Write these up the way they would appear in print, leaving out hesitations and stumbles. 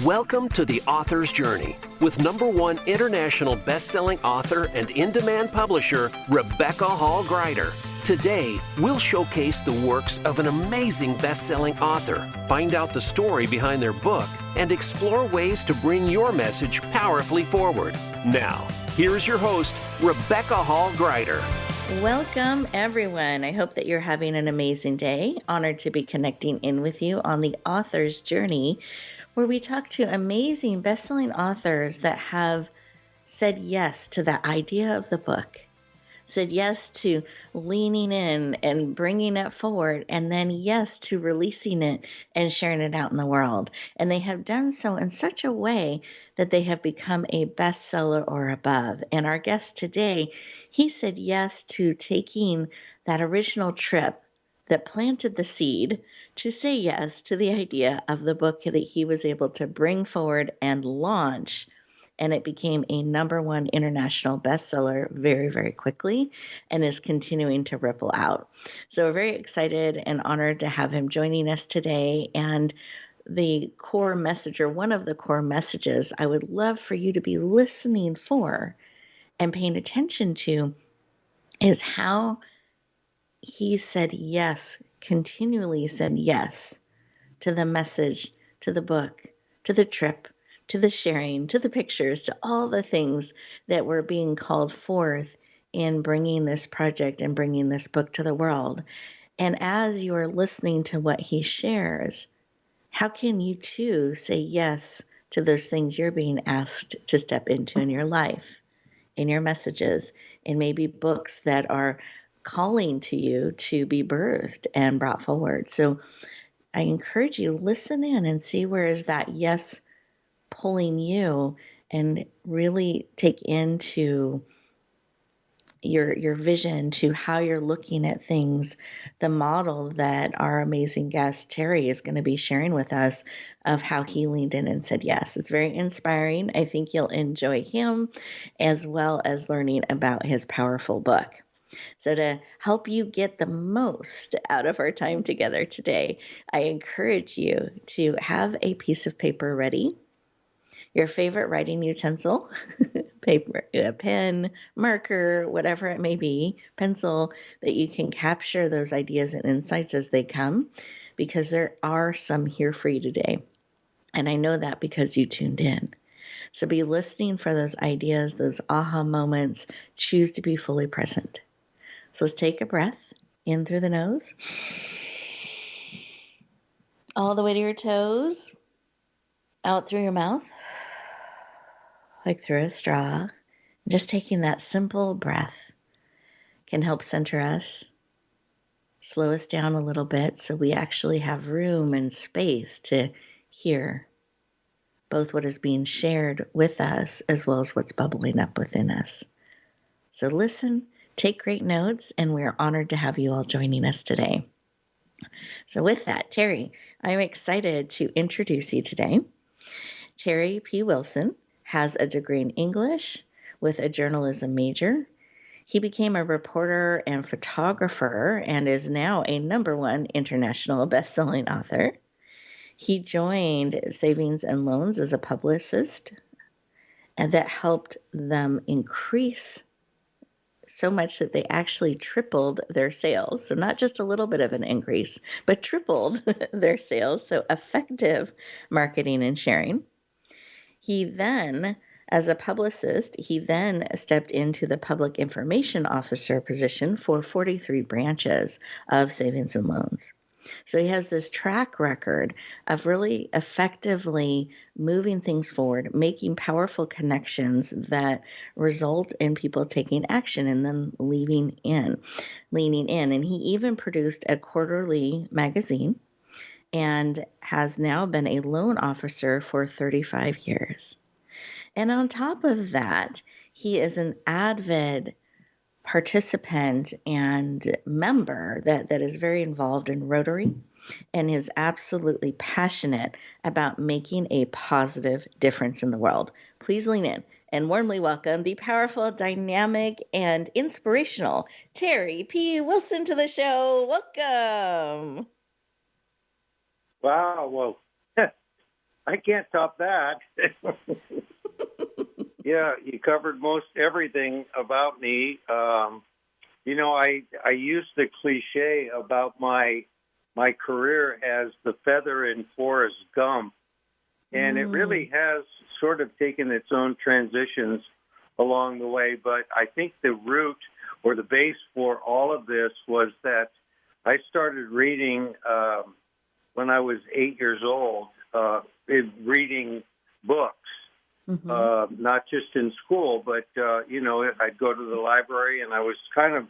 Welcome to The Author's Journey with #1 international best-selling author and in-demand publisher, Rebecca Hall Gruyter. Today, we'll showcase the works of an amazing best-selling author, find out the story behind their book, and explore ways to bring your message powerfully forward. Now, here's your host, Rebecca Hall Gruyter. Welcome, everyone. I hope that you're having an amazing day. Honored to be connecting in with you on The Author's Journey, where we talk to amazing best-selling authors that have said yes to the idea of the book, said yes to leaning in and bringing it forward, and then yes to releasing it and sharing it out in the world. And they have done so in such a way that they have become a bestseller or above. And our guest today, he said yes to taking that original trip that planted the seed to say yes to the idea of the book that he was able to bring forward and launch. And it became a #1 international bestseller very, very quickly and is continuing to ripple out. So we're very excited and honored to have him joining us today. And the core message, or one of the core messages I would love for you to be listening for and paying attention to, is how he said yes, continually said yes to the message, to the book, to the trip, to the sharing, to the pictures, to all the things that were being called forth in bringing this project and bringing this book to the world. And as you are listening to what he shares, how can you too say yes to those things you're being asked to step into in your life, in your messages, in maybe books that are calling to you to be birthed and brought forward? So I encourage you, listen in and see where is that yes pulling you, and really take into your vision to how you're looking at things, the model that our amazing guest Terry is going to be sharing with us of how he leaned in and said yes. It's very inspiring. I think you'll enjoy him as well as learning about his powerful book. So to help you get the most out of our time together today, I encourage you to have a piece of paper ready, your favorite writing utensil, paper, a pen, marker, whatever it may be, pencil, that you can capture those ideas and insights as they come, because there are some here for you today. And I know that because you tuned in. So be listening for those ideas, those aha moments. Choose to be fully present. So let's take a breath in through the nose, all the way to your toes, out through your mouth, like through a straw. Just taking that simple breath can help center us, slow us down a little bit so we actually have room and space to hear both what is being shared with us as well as what's bubbling up within us. So listen, take great notes, and we're honored to have you all joining us today. So with that, Terry, I'm excited to introduce you today. Terry P. Wilson has a degree in English with a journalism major. He became a reporter and photographer and is now a #1 international best-selling author. He joined Savings and Loans as a publicist, and that helped them increase so much that they actually tripled their sales. So not just a little bit of an increase, but tripled their sales. So effective marketing and sharing. He then, as a publicist, he then stepped into the public information officer position for 43 branches of Savings and Loans. So he has this track record of really effectively moving things forward, making powerful connections that result in people taking action and then leaning in. And he even produced a quarterly magazine and has now been a loan officer for 35 years. And on top of that, he is an avid participant and member that is very involved in Rotary and is absolutely passionate about making a positive difference in the world. Please lean in and warmly welcome the powerful, dynamic, and inspirational Terry P. Wilson to the show. Welcome. Wow. Well, I can't top that. Yeah, you covered most everything about me. I use the cliche about my career as the feather in Forrest Gump, and it really has sort of taken its own transitions along the way. But I think the root or the base for all of this was that I started reading when I was 8 years old, reading books. Not just in school, but, I'd go to the library, and I was kind of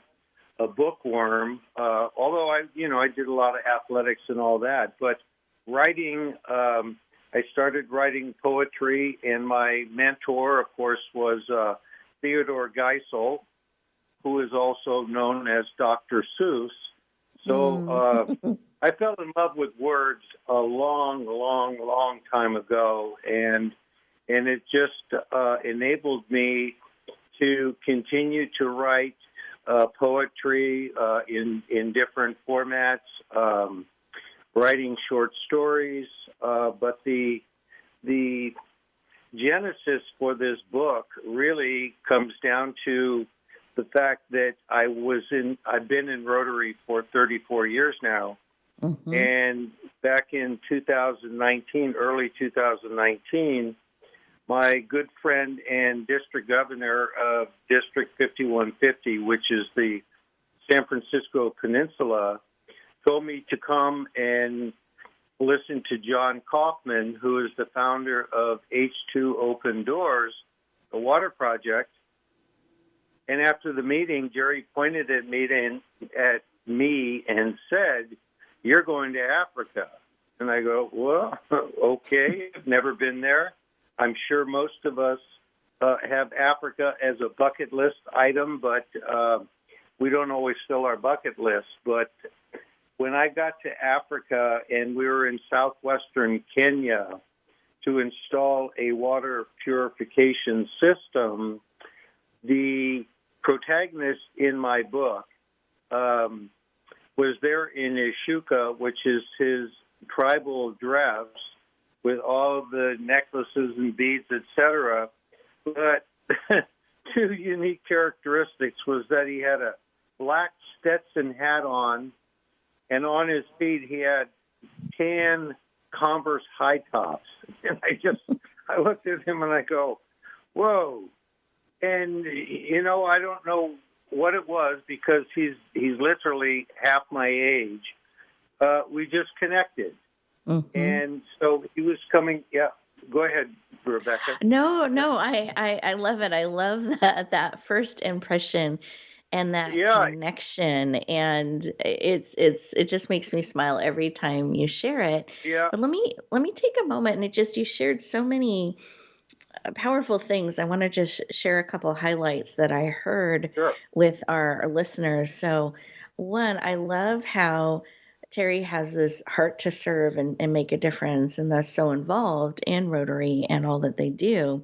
a bookworm, although I did a lot of athletics and all that. But writing, I started writing poetry, and my mentor, of course, was Theodore Geisel, who is also known as Dr. Seuss. So I fell in love with words a long, long, long time ago, and it just enabled me to continue to write poetry in different formats, writing short stories. But the genesis for this book really comes down to the fact that I've been in Rotary for 34 years now. And back in 2019, early 2019, my good friend and district governor of District 5150, which is the San Francisco Peninsula, told me to come and listen to John Kaufman, who is the founder of H2 Open Doors, the water project. And after the meeting, Jerry pointed at me and said, "You're going to Africa." And I go, "Well, okay, I've never been there. I'm sure most of us have Africa as a bucket list item, but we don't always fill our bucket list." But when I got to Africa and we were in southwestern Kenya to install a water purification system, the protagonist in my book was there in Ishuka, which is his tribal dress, with all of the necklaces and beads, etc. But two unique characteristics was that he had a black Stetson hat on, and on his feet he had tan Converse high tops. And I looked at him and I go, "Whoa." And, I don't know what it was, because he's literally half my age. We just connected. And so he was coming. Yeah, go ahead, Rebecca. No, I love it. I love that first impression and that connection, and it just makes me smile every time you share it. Yeah. But let me take a moment, and you shared so many powerful things. I want to just share a couple highlights that I heard with our listeners. So, one, I love how Terry has this heart to serve and make a difference, and thus so involved in Rotary and all that they do.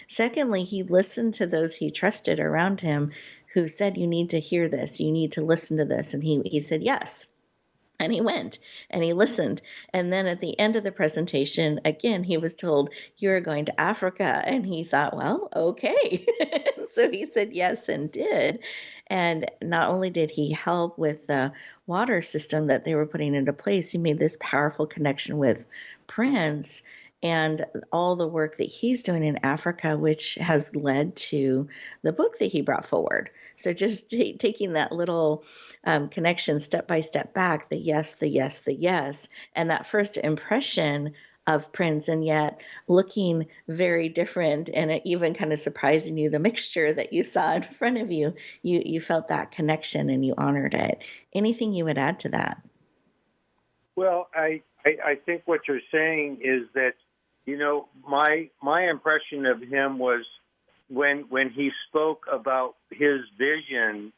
Secondly, he listened to those he trusted around him who said, "You need to hear this, you need to listen to this." And he said yes. And he went and he listened. And then at the end of the presentation, again, he was told, "You're going to Africa." And he thought, well, okay. So he said yes and did. And not only did he help with the water system that they were putting into place, he made this powerful connection with Prince and all the work that he's doing in Africa, which has led to the book that he brought forward. So just taking that little connection step by step back, the yes, the yes, the yes, and that first impression of Prince, and yet looking very different, and it even kind of surprising you, the mixture that you saw in front of you, you felt that connection and you honored it. Anything you would add to that? Well, I think what you're saying is that, my impression of him was when he spoke about his vision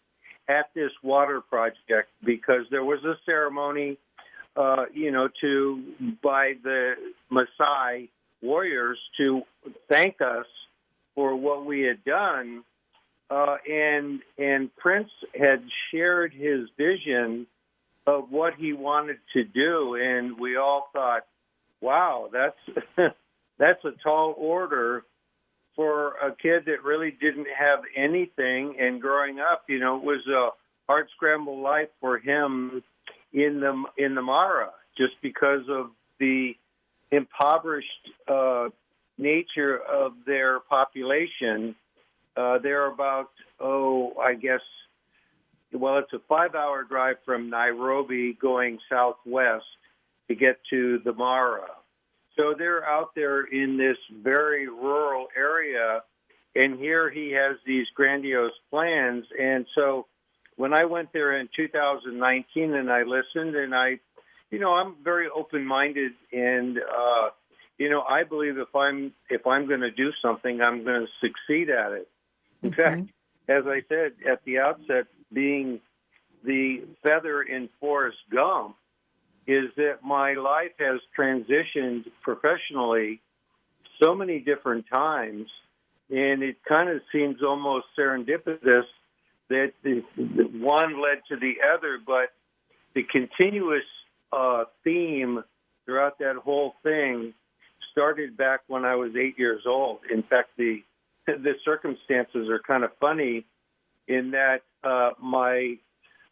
at this water project, because there was a ceremony, by the Maasai warriors to thank us for what we had done, and Prince had shared his vision of what he wanted to do, and we all thought, wow, that's that's a tall order for a kid that really didn't have anything. And growing up, it was a hard scramble life for him in the Mara, just because of the impoverished nature of their population. They're about, I guess, well, it's a 5-hour drive from Nairobi going southwest to get to the Mara. So they're out there in this very rural area, and here he has these grandiose plans. And so when I went there in 2019 and I listened, and I'm very open-minded, and I believe if I'm going to do something, I'm going to succeed at it. In fact, as I said at the outset, being the feather in Forrest Gump, is that my life has transitioned professionally so many different times, and it kind of seems almost serendipitous that the one led to the other, but the continuous theme throughout that whole thing started back when I was 8 years old. In fact, the circumstances are kind of funny in that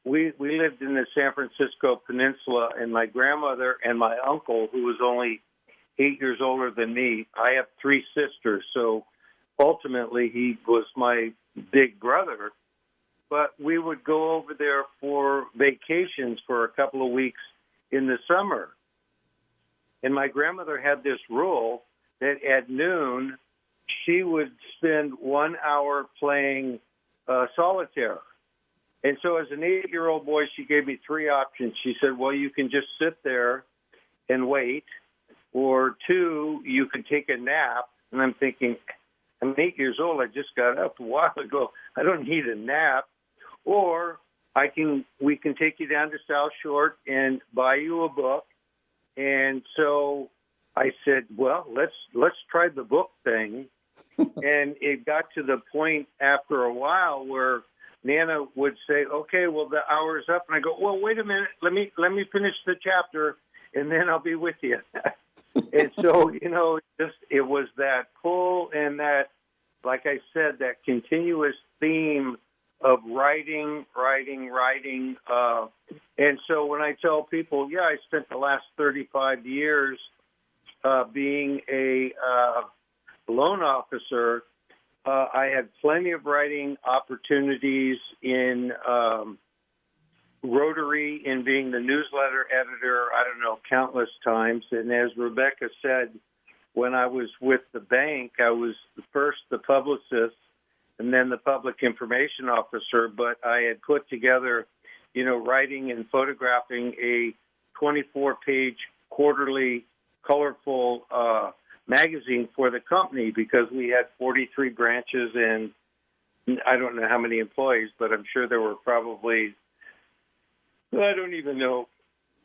we lived in the San Francisco Peninsula, and my grandmother and my uncle, who was only 8 years older than me, I have 3 sisters, so ultimately he was my big brother. But we would go over there for vacations for a couple of weeks in the summer. And my grandmother had this rule that at noon she would spend 1 hour playing solitaire. And so as an 8-year-old boy, she gave me 3 options. She said, well, you can just sit there and wait, or 2, you can take a nap. And I'm thinking, I'm 8 years old. I just got up a while ago. I don't need a nap. Or we can take you down to South Shore and buy you a book. And so I said, well, let's try the book thing. And it got to the point after a while where Nana would say, okay, well, the hour's up. And I go, well, wait a minute. Let me finish the chapter, and then I'll be with you. And so, it was that pull and that, like I said, that continuous theme of writing. And so when I tell people, I spent the last 35 years being a loan officer, I had plenty of writing opportunities in Rotary, in being the newsletter editor, countless times. And as Rebecca said, when I was with the bank, I was first the publicist and then the public information officer. But I had put together, writing and photographing a 24-page quarterly colorful magazine for the company, because we had 43 branches and I don't know how many employees, but I'm sure there were probably, I don't even know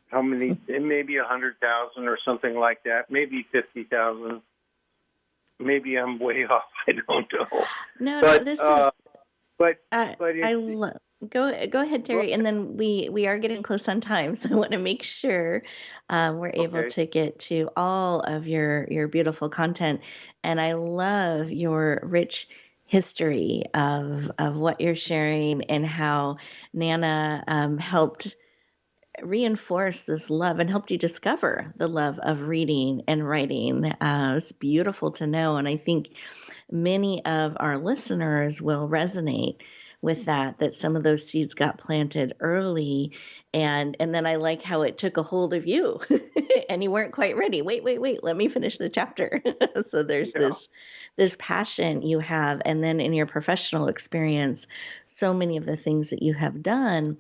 how many, maybe 100,000 or something like that, maybe 50,000. Maybe I'm way off. I don't know. No, this is. But Go ahead, Terry, and then we are getting close on time, so I want to make sure we're able to get to all of your beautiful content. And I love your rich history of what you're sharing and how Nana helped reinforce this love and helped you discover the love of reading and writing. It's beautiful to know, and I think many of our listeners will resonate with that some of those seeds got planted early, and then I like how it took a hold of you and you weren't quite ready. Wait, let me finish the chapter. So there's this passion you have, and then in your professional experience, so many of the things that you have done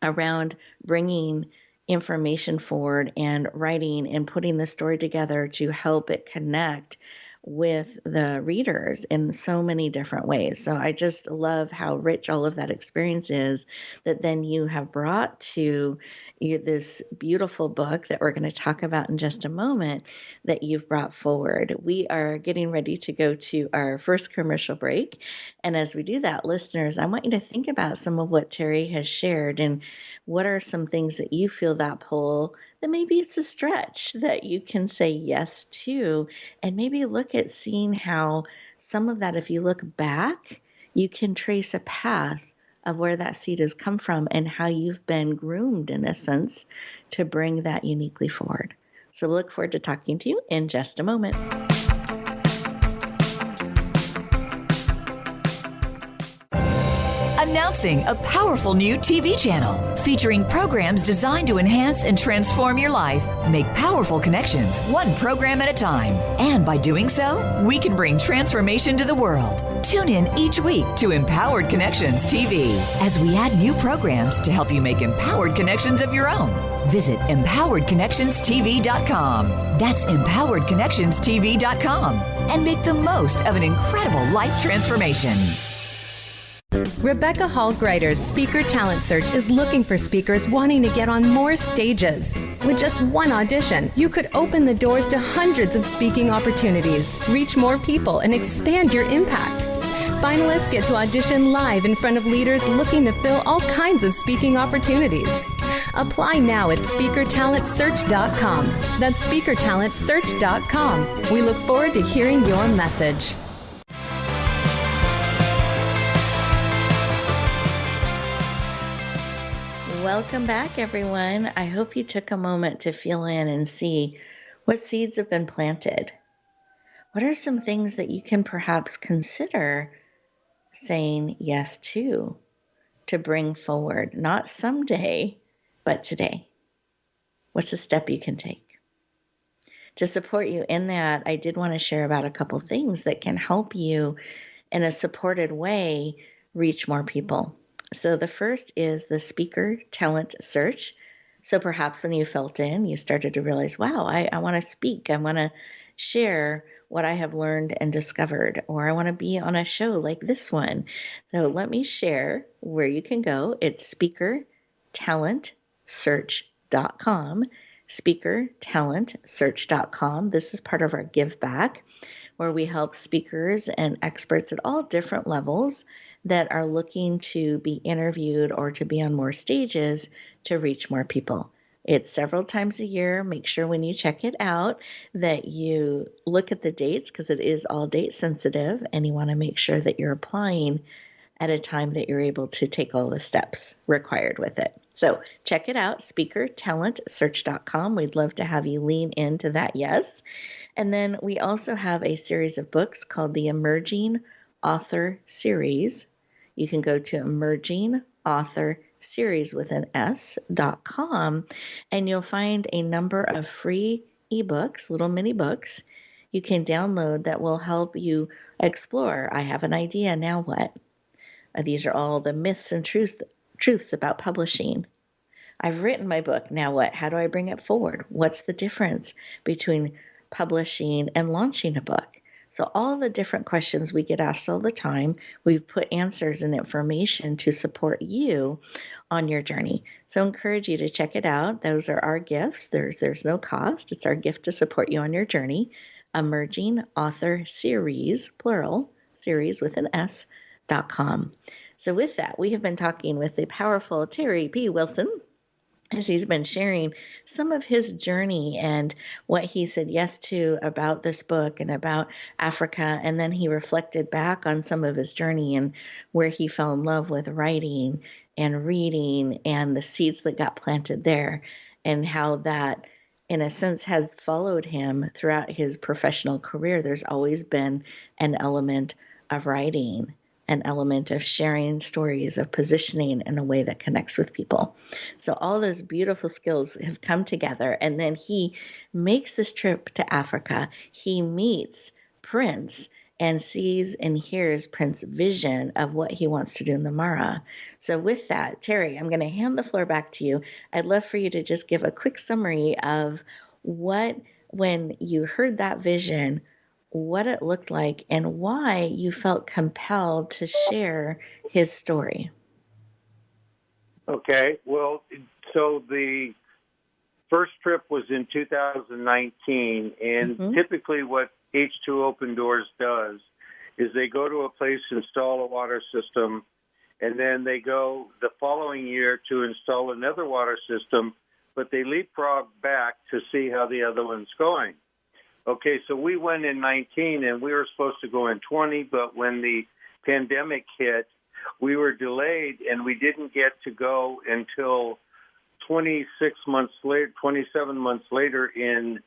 around bringing information forward and writing and putting the story together to help it connect with the readers in so many different ways. So I just love how rich all of that experience is that then you have brought to this beautiful book that we're going to talk about in just a moment that you've brought forward. We are getting ready to go to our first commercial break. And as we do that, listeners, I want you to think about some of what Terry has shared and what are some things that you feel that pull then maybe it's a stretch that you can say yes to, and maybe look at seeing how some of that, if you look back, you can trace a path of where that seed has come from and how you've been groomed, in a sense, to bring that uniquely forward. So we'll look forward to talking to you in just a moment. Announcing a powerful new TV channel featuring programs designed to enhance and transform your life. Make powerful connections, one program at a time. And by doing so, we can bring transformation to the world. Tune in each week to Empowered Connections TV as we add new programs to help you make empowered connections of your own. Visit empoweredconnectionstv.com. That's empoweredconnectionstv.com. And make the most of an incredible life transformation. Rebecca Hall Gruyter's Speaker Talent Search is looking for speakers wanting to get on more stages. With just one audition, you could open the doors to hundreds of speaking opportunities, reach more people, and expand your impact. Finalists get to audition live in front of leaders looking to fill all kinds of speaking opportunities. Apply now at speakertalentsearch.com. That's speakertalentsearch.com. We look forward to hearing your message. Welcome back, everyone. I hope you took a moment to feel in and see what seeds have been planted. What are some things that you can perhaps consider saying yes to bring forward, not someday, but today? What's a step you can take? To support you in that, I did want to share about a couple of things that can help you in a supported way reach more people. So the first is the Speaker Talent Search. So perhaps when you felt in, you started to realize, wow, I want to speak. I want to share what I have learned and discovered, or I want to be on a show like this one. So let me share where you can go. It's speakertalentsearch.com, speakertalentsearch.com. This is part of our Give Back, where we help speakers and experts at all different levels that are looking to be interviewed or to be on more stages to reach more people. It's several times a year. Make sure when you check it out that you look at the dates, because it is all date sensitive, and you want to make sure that you're applying at a time that you're able to take all the steps required with it. So check it out, speakertalentsearch.com. We'd love to have you lean into that, yes. And then we also have a series of books called the Emerging Author Series. You can go to Emerging Author Series with an S.com, and you'll find a number of free ebooks, little mini books you can download that will help you explore. I have an idea, now what? These are all the myths and truths about publishing. I've written my book, now what? How do I bring it forward? What's the difference between publishing and launching a book? So all the different questions we get asked all the time, we've put answers and information to support you on your journey. So I encourage you to check it out. Those are our gifts. There's no cost. It's our gift to support you on your journey. Emerging Author Series, plural, series with an S.com. So with that, we have been talking with the powerful Terry P. Wilson, as he's been sharing some of his journey and what he said yes to about this book and about Africa. And then he reflected back on some of his journey and where he fell in love with writing and reading and the seeds that got planted there, and how that, in a sense, has followed him throughout his professional career. There's always been an element of writing, an element of sharing stories, of positioning in a way that connects with people. So all those beautiful skills have come together. And then he makes this trip to Africa. He meets Prince and sees and hears Prince's vision of what he wants to do in the Mara. So with that, Terry, I'm going to hand the floor back to you. I'd love for you to just give a quick summary of what, when you heard that vision, what it looked like, and why you felt compelled to share his story. Okay. Well, so the first trip was in 2019, and typically what H2 Open Doors does is they go to a place, install a water system, and then they go the following year to install another water system but they leapfrogged back to see how the other one's going. Okay, so we went in 19, and we were supposed to go in 20, but when the pandemic hit, we were delayed, and we didn't get to go until 27 months later in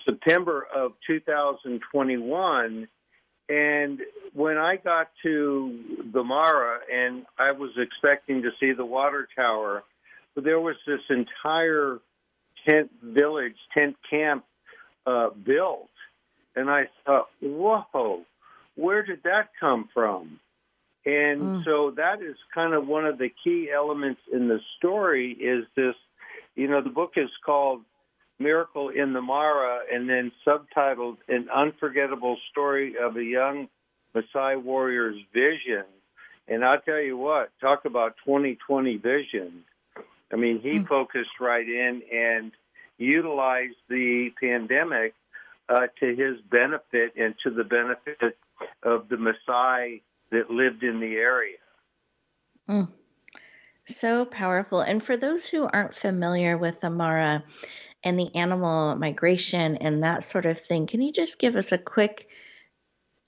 September of 2021. And when I got to the Mara, and I was expecting to see the water tower, there was this entire tent camp built. And I thought, whoa, where did that come from? And so that is kind of one of the key elements in the story is this, the book is called Miracle in the Mara, and then subtitled An Unforgettable Story of a Young Maasai Warrior's Vision. And I'll tell you what, talk about 2020 vision. I mean, he focused right in and utilized the pandemic to his benefit and to the benefit of the Maasai that lived in the area. So powerful. And for those who aren't familiar with the Mara and the animal migration and that sort of thing, can you just give us a quick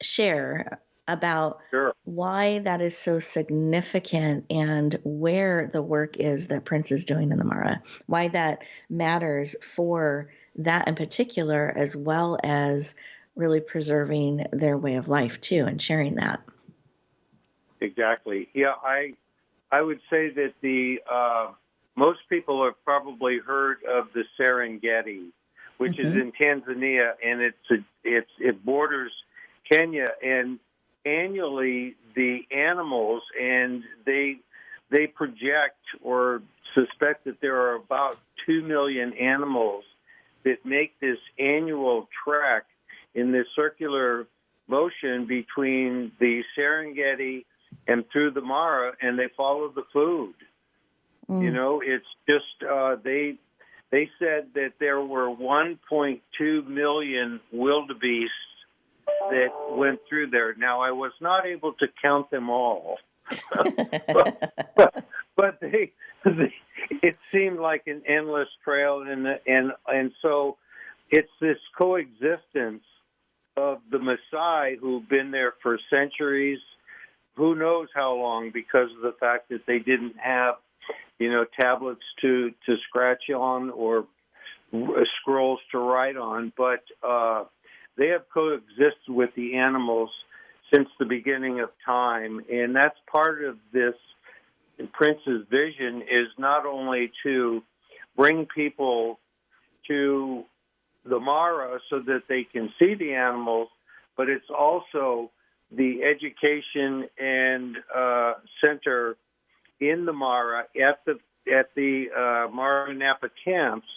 share about why that is so significant and where the work is that Prince is doing in the Mara, why that matters for that in particular, as well as really preserving their way of life too and sharing that? Exactly. Yeah, I would say that the most people have probably heard of the Serengeti, which is in Tanzania, and it borders Kenya. And annually, the animals, and they project or suspect that there are about 2 million animals that make this annual trek in this circular motion between the Serengeti and through the Mara, and they follow the food. It's just they said that there were 1.2 million wildebeests that went through there. Now, I was not able to count them all, but it seemed like an endless trail, and so it's this coexistence of the Maasai who've been there for centuries, who knows how long, because of the fact that they didn't have, tablets to scratch on or scrolls to write on, but they have coexisted with the animals since the beginning of time, and that's part of this. Prince's vision is not only to bring people to the Mara so that they can see the animals, but it's also the education and center in the Mara at the Mara Napa camps,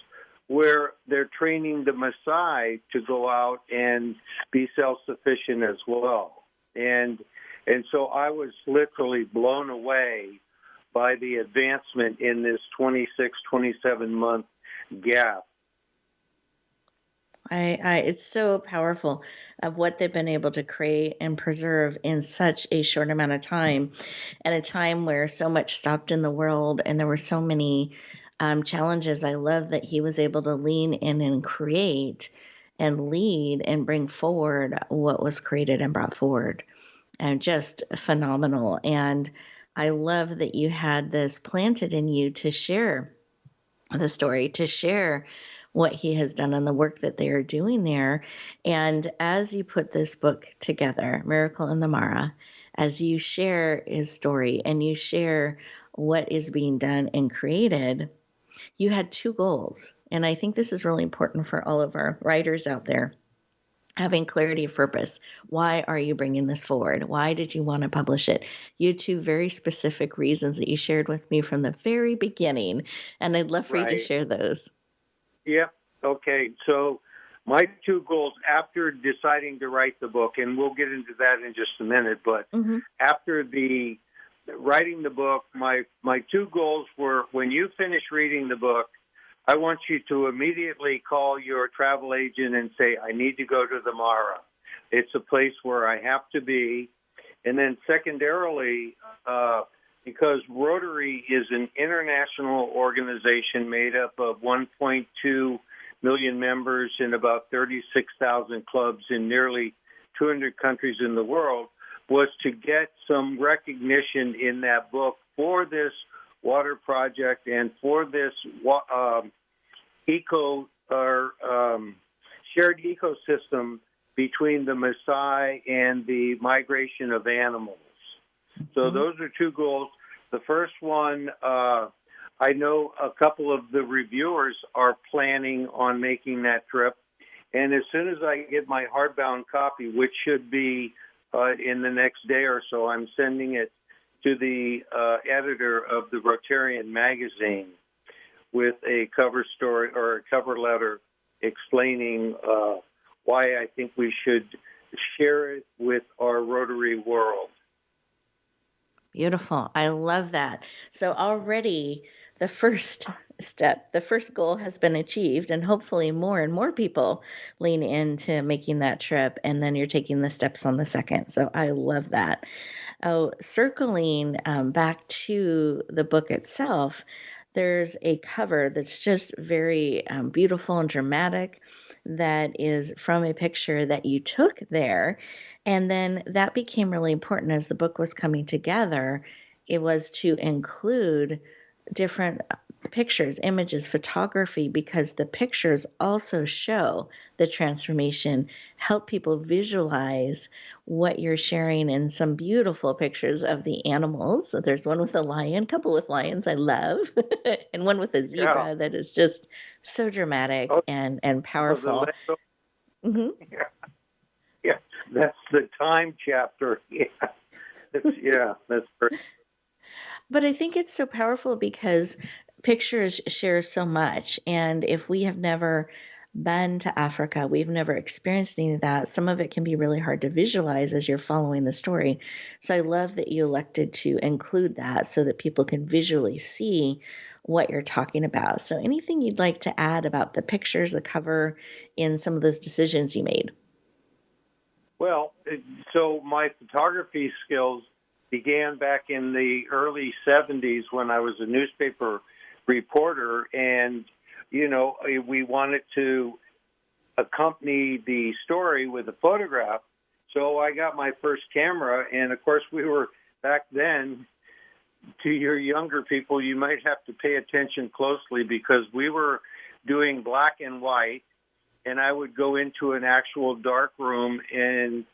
where they're training the Maasai to go out and be self-sufficient as well. And so I was literally blown away by the advancement in this 26, 27-month gap. It's so powerful of what they've been able to create and preserve in such a short amount of time, at a time where so much stopped in the world and there were so many challenges. I love that he was able to lean in and create and lead and bring forward what was created and brought forward. And just phenomenal. And I love that you had this planted in you to share the story, to share what he has done and the work that they are doing there. And as you put this book together, Miracle in the Mara, as you share his story and you share what is being done and created, you had two goals. And I think this is really important for all of our writers out there, having clarity of purpose. Why are you bringing this forward? Why did you want to publish it? You had two very specific reasons that you shared with me from the very beginning, and I'd love for you to share those. Yep. Okay. So my two goals after deciding to write the book, and we'll get into that in just a minute, but after the writing the book, my two goals were, when you finish reading the book, I want you to immediately call your travel agent and say, I need to go to the Mara. It's a place where I have to be. And then secondarily, because Rotary is an international organization made up of 1.2 million members in about 36,000 clubs in nearly 200 countries in the world, was to get some recognition in that book for this water project and for this shared ecosystem between the Maasai and the migration of animals. So those are two goals. The first one, I know a couple of the reviewers are planning on making that trip. And as soon as I get my hardbound copy, which should be in the next day or so, I'm sending it to the editor of the Rotarian magazine with a cover story or a cover letter explaining why I think we should share it with our Rotary world. Beautiful. I love that. So already the first step, the first goal has been achieved, and hopefully more and more people lean into making that trip, and then you're taking the steps on the second. So I love that. Oh, circling back to the book itself, there's a cover that's just very beautiful and dramatic that is from a picture that you took there. And then that became really important as the book was coming together. It was to include different pictures, images, photography, because the pictures also show the transformation, help people visualize what you're sharing in some beautiful pictures of the animals. So there's one with a lion, couple with lions I love, and one with a zebra that is just so dramatic and powerful. Yeah, that's the time chapter. That's great. But I think it's so powerful because pictures share so much. And if we have never been to Africa, we've never experienced any of that, some of it can be really hard to visualize as you're following the story. So I love that you elected to include that so that people can visually see what you're talking about. So anything you'd like to add about the pictures, the cover, in some of those decisions you made? Well, so my photography skills began back in the early 70s when I was a newspaper reporter, and, we wanted to accompany the story with a photograph. So I got my first camera, and of course we were back then, to your younger people, you might have to pay attention closely because we were doing black and white, and I would go into an actual dark room and,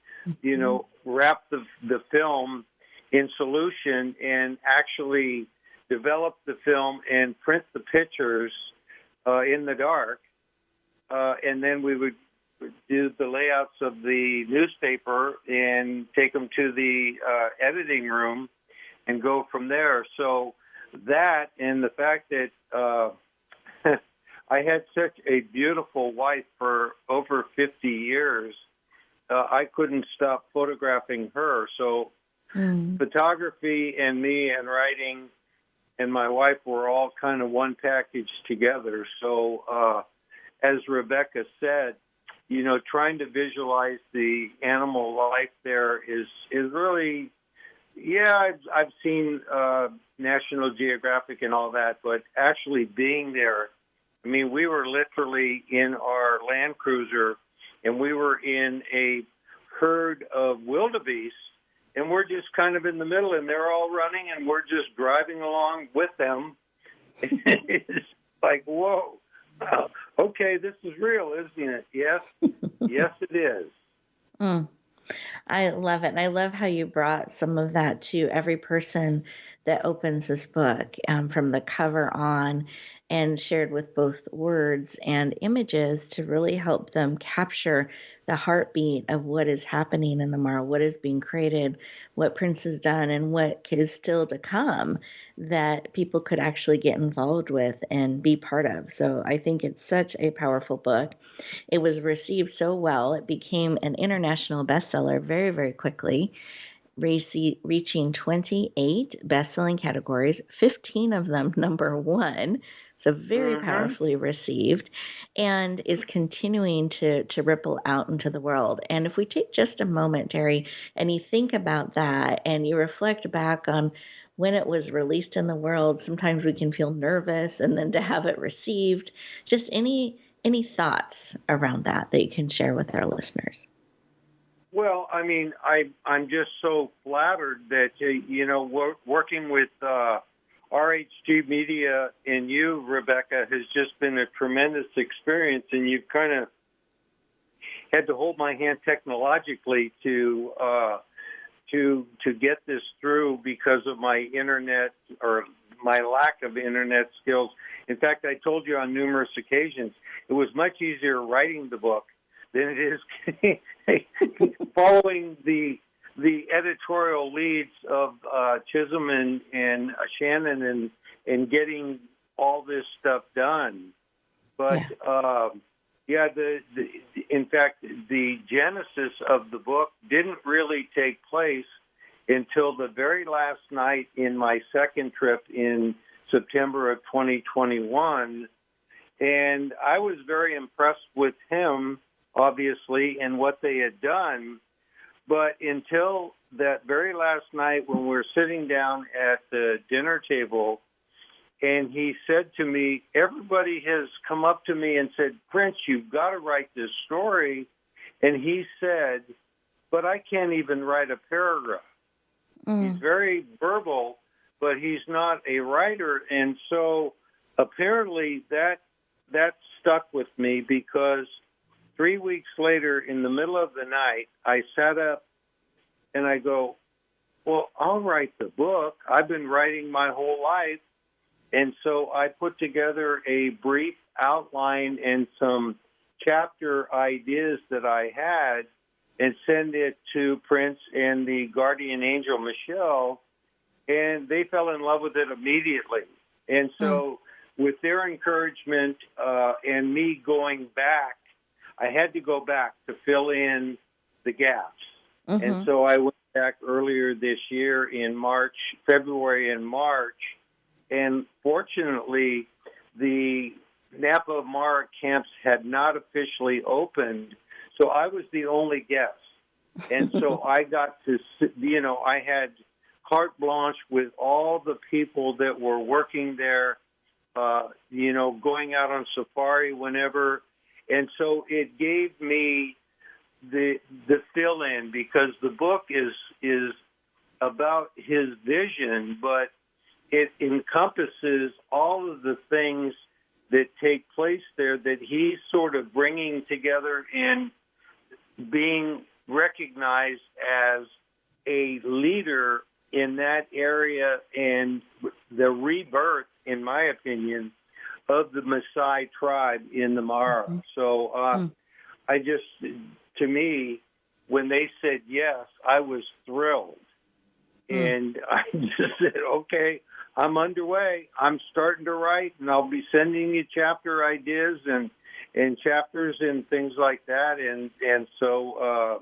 wrap the film in solution and actually develop the film and print the pictures in the dark. And then we would do the layouts of the newspaper and take them to the editing room and go from there. So that and the fact that I had such a beautiful wife for over 50 years, I couldn't stop photographing her. So photography and me and writing and my wife were all kind of one package together. So as Rebecca said, trying to visualize the animal life there is really, I've seen National Geographic and all that, but actually being there, I mean, we were literally in our Land Cruiser, and we were in a herd of wildebeest, and we're just kind of in the middle, and they're all running, and we're just driving along with them. It's like, whoa, okay, this is real, isn't it? Yes, yes, it is. I love it. And I love how you brought some of that to every person that opens this book, from the cover on, and shared with both words and images to really help them capture the heartbeat of what is happening in the Mara, what is being created, what Prince has done, and what is still to come that people could actually get involved with and be part of. So I think it's such a powerful book. It was received so well. It became an international bestseller very, very quickly, reaching 28 best-selling categories, 15 of them number one. So very powerfully received, and is continuing to ripple out into the world. And if we take just a moment, Terry, and you think about that and you reflect back on when it was released in the world. Sometimes we can feel nervous, and then to have it received. Just any thoughts around that you can share with our listeners? Well, I mean, I'm just so flattered that, working with RHG Media and you, Rebecca, has just been a tremendous experience, and you've kind of had to hold my hand technologically to get this through because of my internet or my lack of internet skills. In fact, I told you on numerous occasions, it was much easier writing the book than it is following the editorial leads of Chisholm and Shannon and getting all this stuff done. But in fact, the genesis of the book didn't really take place until the very last night in my second trip in September of 2021. And I was very impressed with him, obviously, and what they had done. But until that very last night when we were sitting down at the dinner table, and he said to me, everybody has come up to me and said, Prince, you've got to write this story. And he said, but I can't even write a paragraph. He's very verbal, but he's not a writer. And so apparently that stuck with me, because 3 weeks later, in the middle of the night, I sat up and I go, well, I'll write the book. I've been writing my whole life. And so I put together a brief outline and some chapter ideas that I had and sent it to Prince and the guardian angel, Michelle, and they fell in love with it immediately. And so with their encouragement and me going back, I had to go back to fill in the gaps. And so I went back earlier this year in February and March, and fortunately, the Napa Mara camps had not officially opened, so I was the only guest. And so I got to, I had carte blanche with all the people that were working there, going out on safari whenever. And so it gave me the fill-in, because the book is about his vision, but it encompasses all of the things that take place there that he's sort of bringing together and being recognized as a leader in that area, and the rebirth, in my opinion, of the Maasai tribe in the Mara. So to me, when they said yes, I was thrilled. And I just said, okay, I'm underway. I'm starting to write, and I'll be sending you chapter ideas and chapters and things like that. And so,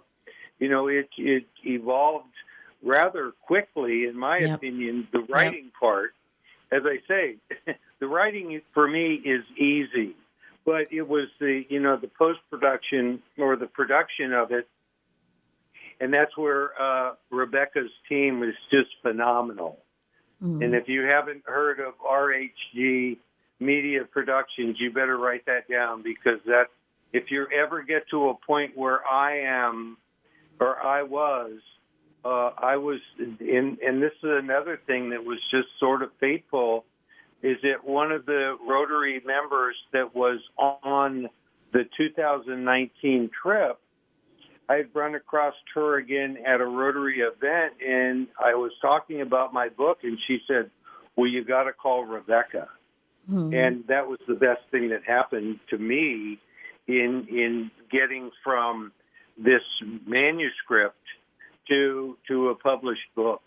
it evolved rather quickly, in my opinion, the writing part. As I say, the writing for me is easy, but it was the post-production or the production of it. And that's where Rebecca's team is just phenomenal. And if you haven't heard of RHG Media Productions, you better write that down, because if you ever get to a point where I am, or I was, and this is another thing that was just sort of fateful, is that one of the Rotary members that was on the 2019 trip, I'd run across her again at a Rotary event, and I was talking about my book, and she said, well, you got to call Rebecca. And that was the best thing that happened to me in getting from this manuscript to a published book.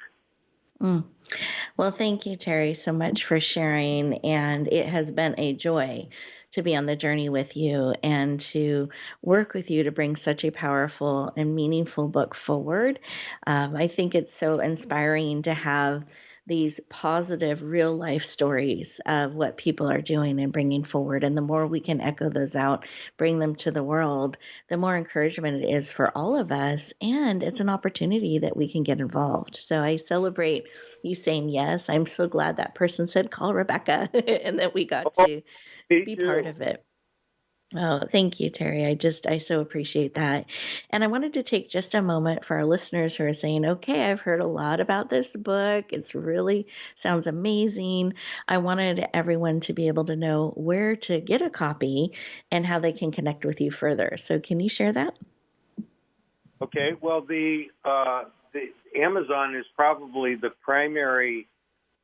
Well, thank you, Terry, so much for sharing. And it has been a joy to be on the journey with you and to work with you to bring such a powerful and meaningful book forward. I think it's so inspiring to have these positive real life stories of what people are doing and bringing forward. And the more we can echo those out, bring them to the world, the more encouragement it is for all of us. And it's an opportunity that we can get involved. So I celebrate you saying yes. I'm so glad that person said, call Rebecca, and that we got Oh, to me be too. part of it. Oh, thank you, Terry. I so appreciate that. And I wanted to take just a moment for our listeners who are saying, okay, I've heard a lot about this book. It's really sounds amazing. I wanted everyone to be able to know where to get a copy and how they can connect with you further. So can you share that? Okay. Well, the Amazon is probably the primary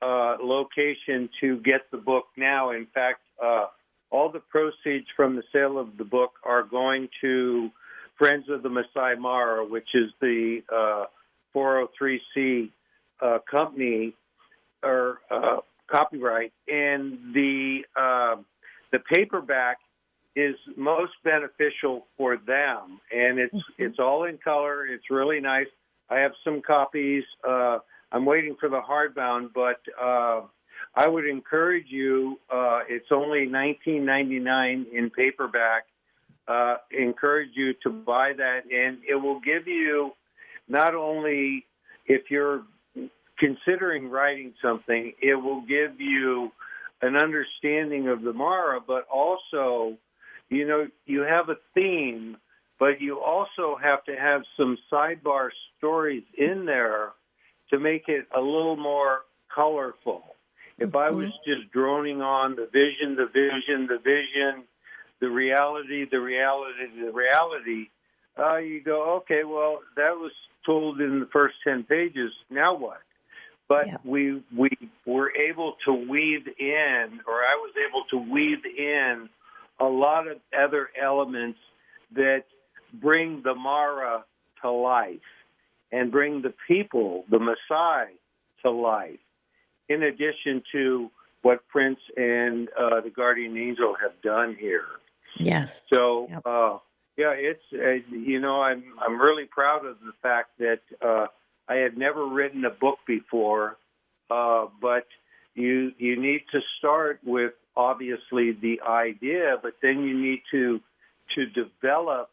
location to get the book now. In fact, all the proceeds from the sale of the book are going to Friends of the Masai Mara, which is the 403c company or copyright, and the paperback is most beneficial for them, and it's all in color. It's really nice. I have some copies. I'm waiting for the hardbound, but I would encourage you. It's only $19.99 in paperback. Encourage you to buy that, and it will give you not only if you're considering writing something, it will give you an understanding of the Mara, but also, you have a theme, but you also have to have some sidebar stories in there to make it a little more colorful. If I was just droning on the vision, the reality, you go, okay, well, that was told in the first 10 pages. Now what? But we were able to weave in, or I was able to weave in a lot of other elements that bring the Mara to life and bring the people, the Maasai, to life, in addition to what Prince and the Guardian Angel have done here. Yes. So, it's I'm really proud of the fact that I had never written a book before, but you need to start with obviously the idea, but then you need to develop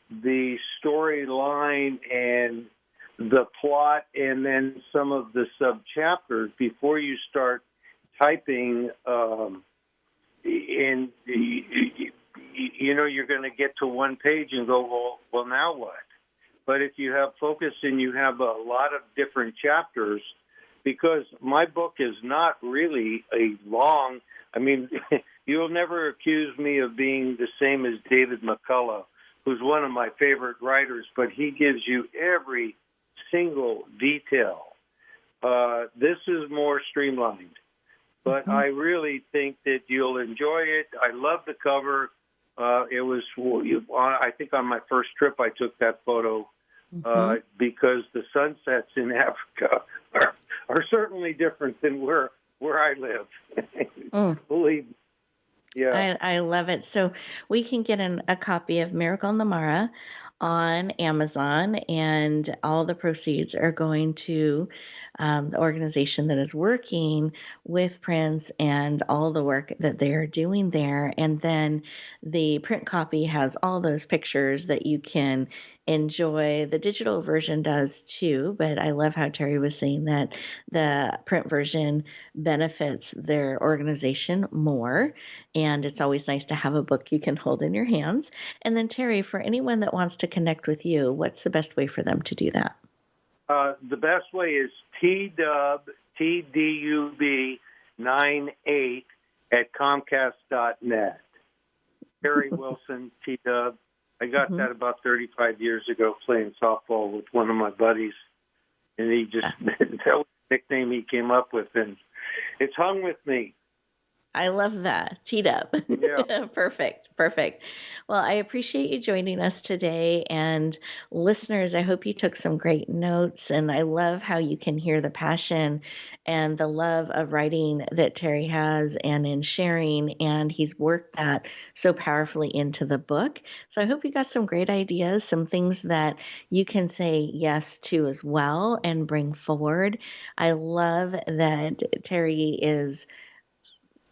the storyline and the plot, and then some of the sub-chapters before you start typing. You're going to get to one page and go, well, now what? But if you have focus and you have a lot of different chapters, because my book is not really a long, you'll never accuse me of being the same as David McCullough, who's one of my favorite writers, but he gives you every single detail. This is more streamlined, but I really think that you'll enjoy it. I love the cover. It was, I think on my first trip I took that photo because the sunsets in Africa are certainly different than where I live. Believe me. Yeah. I love it. So we can get a copy of Miracle on the Mara on Amazon, and all the proceeds are going to the organization that is working with Prince and all the work that they are doing there. And then the print copy has all those pictures that you can enjoy. The digital version does too, but I love how Terry was saying that the print version benefits their organization more. And it's always nice to have a book you can hold in your hands. And then Terry, for anyone that wants to connect with you, what's the best way for them to do that? The best way is TDUB 98 at Comcast.net. Terry Wilson, TDUB. I got that about 35 years ago playing softball with one of my buddies, and he just that was the nickname he came up with, and it's hung with me. I love that. TDUB. Yeah. Yeah. Perfect. Perfect. Well, I appreciate you joining us today. And listeners, I hope you took some great notes. And I love how you can hear the passion and the love of writing that Terry has and in sharing. And he's worked that so powerfully into the book. So I hope you got some great ideas, some things that you can say yes to as well and bring forward. I love that Terry is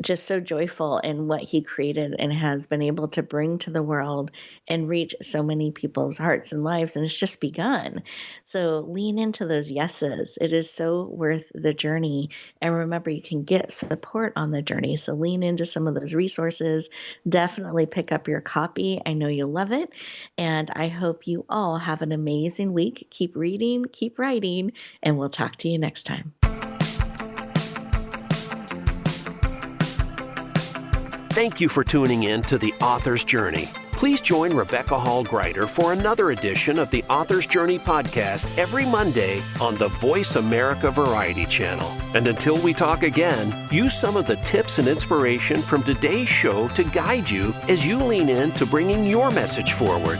just so joyful in what he created and has been able to bring to the world and reach so many people's hearts and lives. And it's just begun. So lean into those yeses. It is so worth the journey. And remember, you can get support on the journey. So lean into some of those resources. Definitely pick up your copy. I know you'll love it. And I hope you all have an amazing week. Keep reading, keep writing, and we'll talk to you next time. Thank you for tuning in to The Author's Journey. Please join Rebecca Hall Gruyter for another edition of the Author's Journey podcast every Monday on the Voice America Variety Channel. And until we talk again, use some of the tips and inspiration from today's show to guide you as you lean in to bringing your message forward.